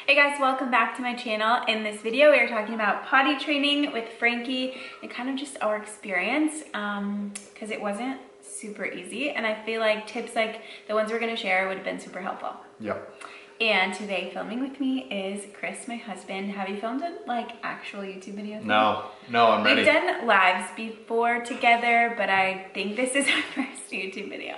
Hey guys, welcome back to my channel. In this video, we are talking about potty training with Frankie and kind of just our experience because it wasn't super easy. And I feel like tips like the ones we're going to share would have been super helpful. Yep. And today filming with me is Chris, my husband. Have you filmed like actual YouTube videos? No, I'm ready. We've done lives before together, but I think this is our first YouTube video.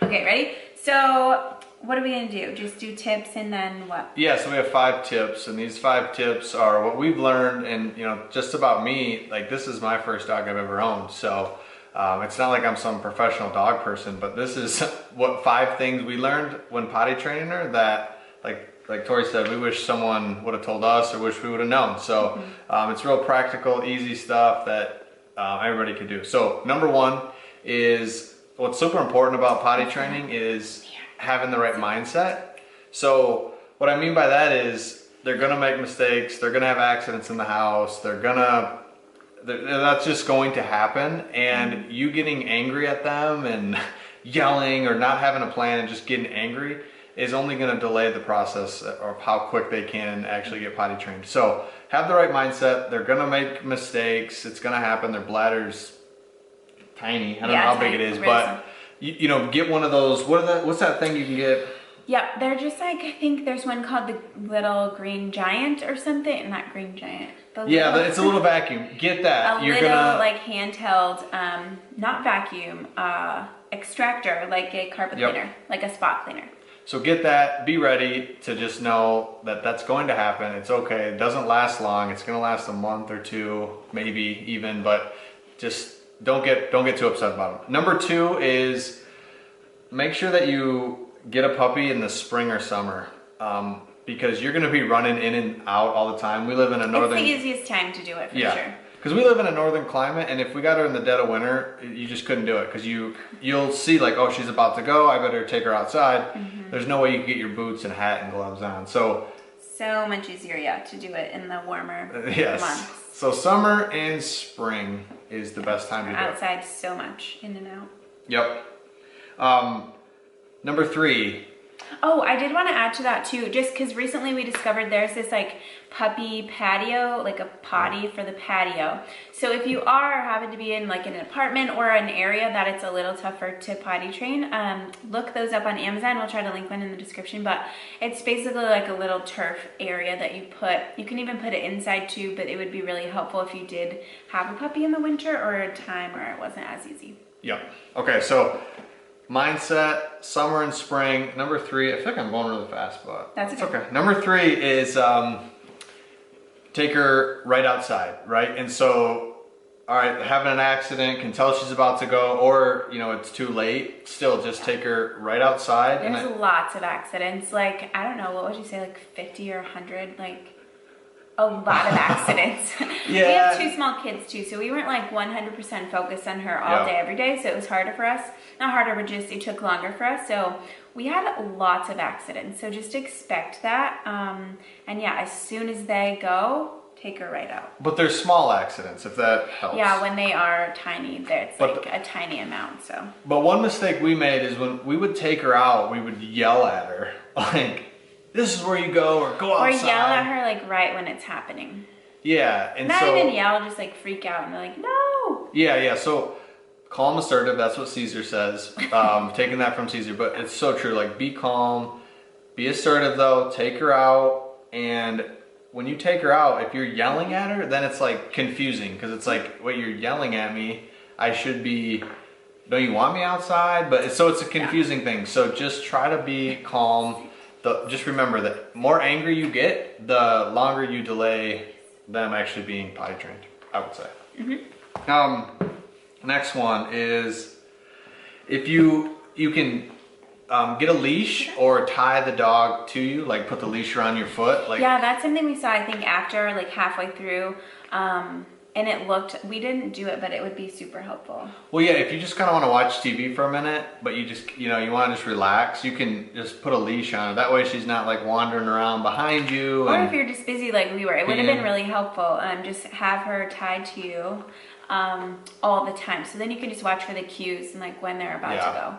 Okay, ready? So what are we gonna do? Just do tips and then what? Yeah, so we have 5 tips, and these 5 tips are what we've learned. And just about me, like this is my first dog I've ever owned, so it's not like I'm some professional dog person, but this is what 5 things we learned when potty training her that like Tori said, we wish someone would have told us or wish we would have known. So it's real practical, easy stuff that everybody could do. So number 1 is what's super important about potty training is having the right mindset. So what I mean by that is they're gonna make mistakes, they're gonna have accidents in the house, that's just going to happen, and you getting angry at them and yelling or not having a plan and just getting angry is only going to delay the process of how quick they can actually get potty trained. So have the right mindset. They're going to make mistakes. It's going to happen. Their bladder's tiny. I don't know how big it is, but get one of those. What's that thing you can get? Yep, they're just like, I think there's one called the little green giant or something. Not green giant. Yeah, it's a little vacuum. Get that. You're gonna like handheld, not vacuum, extractor, like a carpet cleaner, like a spot cleaner. So get that, be ready to just know that that's going to happen. It's okay, it doesn't last long. It's gonna last a month or 2, maybe even, but just don't get too upset about them. Number 2 is make sure that you get a puppy in the spring or summer because you're gonna be running in and out all the time. We live in a northern... It's the easiest time to do it, for sure. Because we live in a northern climate, and if we got her in the dead of winter, you just couldn't do it. Because you'll see like, oh, she's about to go, I better take her outside. There's no way you can get your boots and hat and gloves on. So much easier, to do it in the warmer months. So summer and spring is the best time to do it. Outside so much, in and out. Yep. Number 3. Oh, I did want to add to that too, just because recently we discovered there's this like puppy patio, like a potty for the patio. So if you are having to be in like an apartment or an area that it's a little tougher to potty train, look those up on Amazon. We'll try to link one in the description, but it's basically like a little turf area that you can even put it inside too, but it would be really helpful if you did have a puppy in the winter or a time where it wasn't as easy. Yeah. Okay, so mindset, summer and spring. Number 3, I feel like I'm going really fast, but that's okay. Number 3 is take her right outside, right? And so, all right, having an accident, can tell she's about to go, or it's too late. Still, just take her right outside. There's lots of accidents. Like, I don't know, what would you say, like 50 or 100? Like, a lot of accidents. We have 2 small kids too, so we weren't like 100% focused on her all day, every day. So it was harder for us. Not harder, but just it took longer for us. So we had lots of accidents. So just expect that. And yeah, as soon as they go, take her right out. But there's small accidents, if that helps. Yeah, when they are tiny, it's like a tiny amount. So. But one mistake we made is when we would take her out, we would yell at her like, this is where you go, or go outside. Or yell at her like right when it's happening. Yeah, and not even yell, just like freak out and be like, no. Yeah. So calm, assertive. That's what Caesar says. Taking that from Caesar, but it's so true. Like, be calm, be assertive though. Take her out, and when you take her out, if you're yelling at her, then it's like confusing because it's like, wait, you're yelling at me. I should be. Don't you want me outside? But it's a confusing thing. So just try to be calm. Just remember that more angry you get, the longer you delay them actually being potty trained, I would say. Next one is if you can get a leash or tie the dog to you, like put the leash around your foot. Yeah, that's something we saw, I think, after, like halfway through. And we didn't do it, but it would be super helpful. Well, yeah, if you just kind of want to watch TV for a minute, but you just, you want to just relax, you can just put a leash on her. That way she's not like wandering around behind you. Or if you're just busy like we were, it would have been really helpful. Just have her tied to you all the time. So then you can just watch for the cues and like when they're about to go.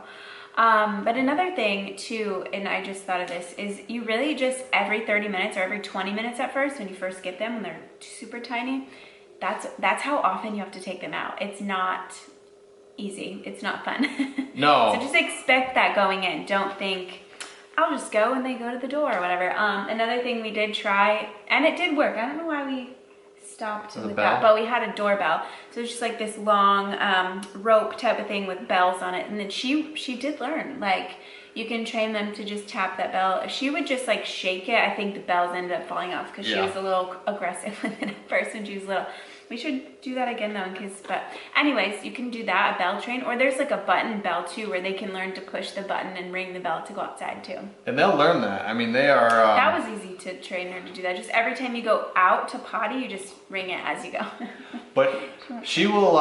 But another thing too, and I just thought of this, is you really just every 30 minutes or every 20 minutes at first, when you first get them, when they're super tiny, that's how often you have to take them out. It's not easy. It's not fun. No. So just expect that going in. Don't think, I'll just go and they go to the door or whatever. Another thing we did try, and it did work. I don't know why we stopped with that, but we had a doorbell. So it's just like this long rope type of thing with bells on it. And then she did learn, like, you can train them to just tap that bell. She would just like shake it. I think the bells ended up falling off because she was a little aggressive with it at first when she was little. We should do that again though, in case, but anyways, you can do that, a bell train, or there's like a button bell too, where they can learn to push the button and ring the bell to go outside too. And they'll learn that. I mean, they are... that was easy to train her to do that. Just every time you go out to potty, you just ring it as you go. But she will,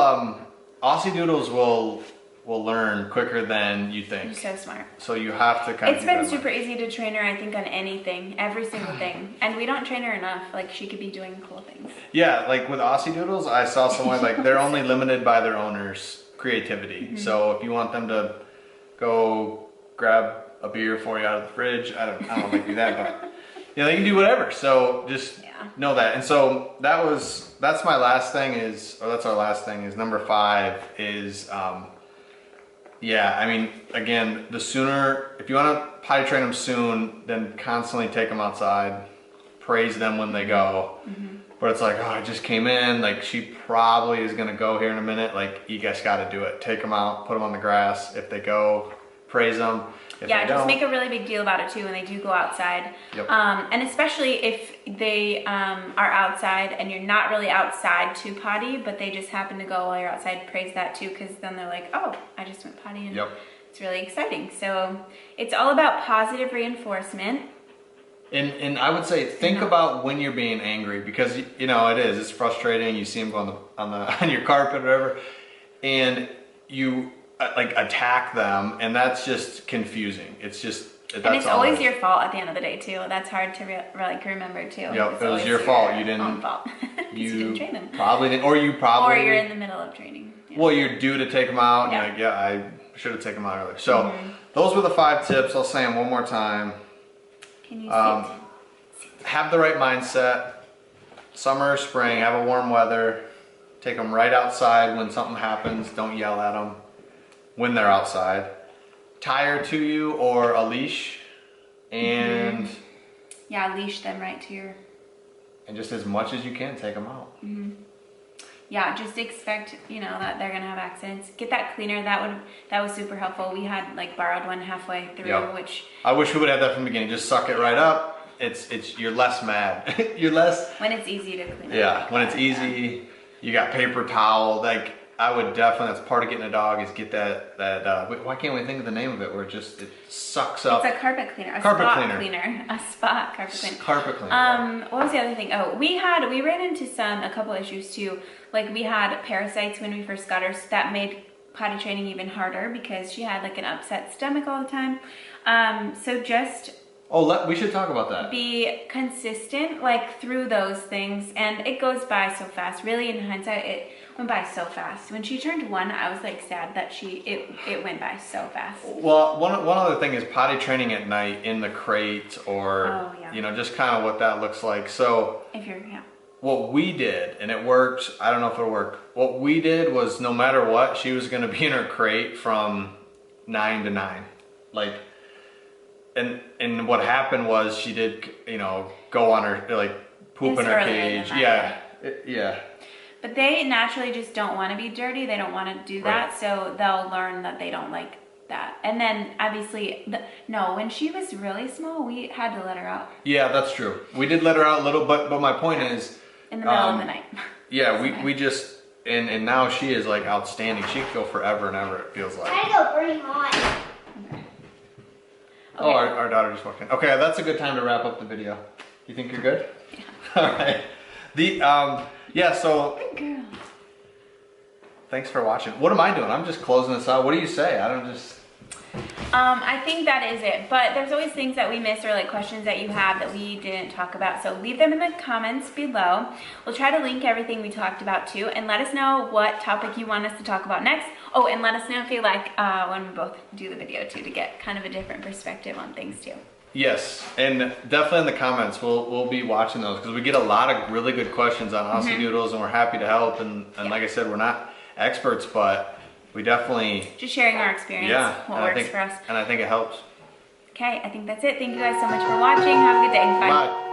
Aussie Doodles will learn quicker than you think. You're so smart. So you have to kind of... It's been super easy to train her, I think, on anything, every single thing. And we don't train her enough. Like, she could be doing cool things. Yeah, like with Aussie Doodles, I saw someone, like, they're only limited by their owner's creativity. So if you want them to go grab a beer for you out of the fridge, I don't know if they do that, but yeah, they can do whatever. So just know that. And so that's my last thing that's our last thing is number 5 is, yeah, I mean, again, the sooner, if you want to potty train them soon, then constantly take them outside, praise them when they go. But it's like, oh, I just came in, like, she probably is going to go here in a minute. Like, you guys got to do it. Take them out, put them on the grass. If they go, praise them. If yeah, just make a really big deal about it too when they do go outside. Yep. And especially if they are outside and you're not really outside to potty, but they just happen to go while you're outside, praise that too, because then they're like, oh, I just went potty, and it's really exciting. So it's all about positive reinforcement. And I would say think about when you're being angry, because you know it's frustrating. You see them go on your carpet or whatever, and you like attack them, and that's just confusing. It's just and it's always your fault at the end of the day too. That's hard to remember too. Yep, it was your fault. You didn't. Own fault. you didn't train them. Probably didn't, or you're in the middle of training. Yeah. Well, you're due to take them out. And you're like, yeah, I should have taken them out earlier. So those were the 5 tips. I'll say them one more time. Can you sit? Have the right mindset. Summer or spring, have a warm weather. Take them right outside when something happens. Don't yell at them when they're outside. Tie her to you or a leash, and yeah, leash them right to your. And just as much as you can, take them out. Yeah, just expect that they're gonna have accidents. Get that cleaner. That was super helpful. We had like borrowed one halfway through, which I wish we would have that from the beginning. Just suck it right up. It's you're less mad. You're less when it's easy to clean. Yeah, when it's easy. You got paper towel. Like I would definitely. That's part of getting a dog is get that. Why can't we think of the name of it? Where it sucks up. It's a carpet cleaner. A spot carpet cleaner. Carpet cleaner. What was the other thing? Oh, we ran into a couple issues too. Like we had parasites when we first got her, so that made potty training even harder because she had like an upset stomach all the time. So just. Oh, we should talk about that. Be consistent, like through those things, and it goes by so fast. Really, in hindsight, it went by so fast. When she turned 1, I was like sad that it went by so fast. Well, one other thing is potty training at night in the crate, or just kind of what that looks like. So if you're what we did, and it worked. I don't know if it worked. What we did was no matter what, she was going to be in her crate from 9 to 9, like. And what happened was she did, go on her, like, poop in her cage. Yeah. But they naturally just don't want to be dirty. They don't want to do that. So they'll learn that they don't like that. And then, obviously, when she was really small, we had to let her out. Yeah, that's true. We did let her out a little, but my point is... In the middle of the night. Yeah, we just... And now she is, like, outstanding. She could go forever and ever, it feels like. I go pretty hot. Okay. Oh, our daughter just walked in. Okay, that's a good time to wrap up the video. You think you're good? Yeah. All right. So good girl. Thanks for watching. What am I doing? I'm just closing this out. What do you say? I don't just. I think that is it, but there's always things that we miss or like questions that you have that we didn't talk about, so leave them in the comments below. We'll try to link everything we talked about too, and let us know what topic you want us to talk about next. Oh, and let us know if you like when we both do the video too, to get kind of a different perspective on things too. Yes, and definitely in the comments, we'll be watching those because we get a lot of really good questions on Aussie Doodles, and we're happy to help. And like I said, we're not experts, but we definitely just sharing our experience, what works for us. And I think it helps. Okay, I think that's it. Thank you guys so much for watching. Have a good day. Bye. Bye.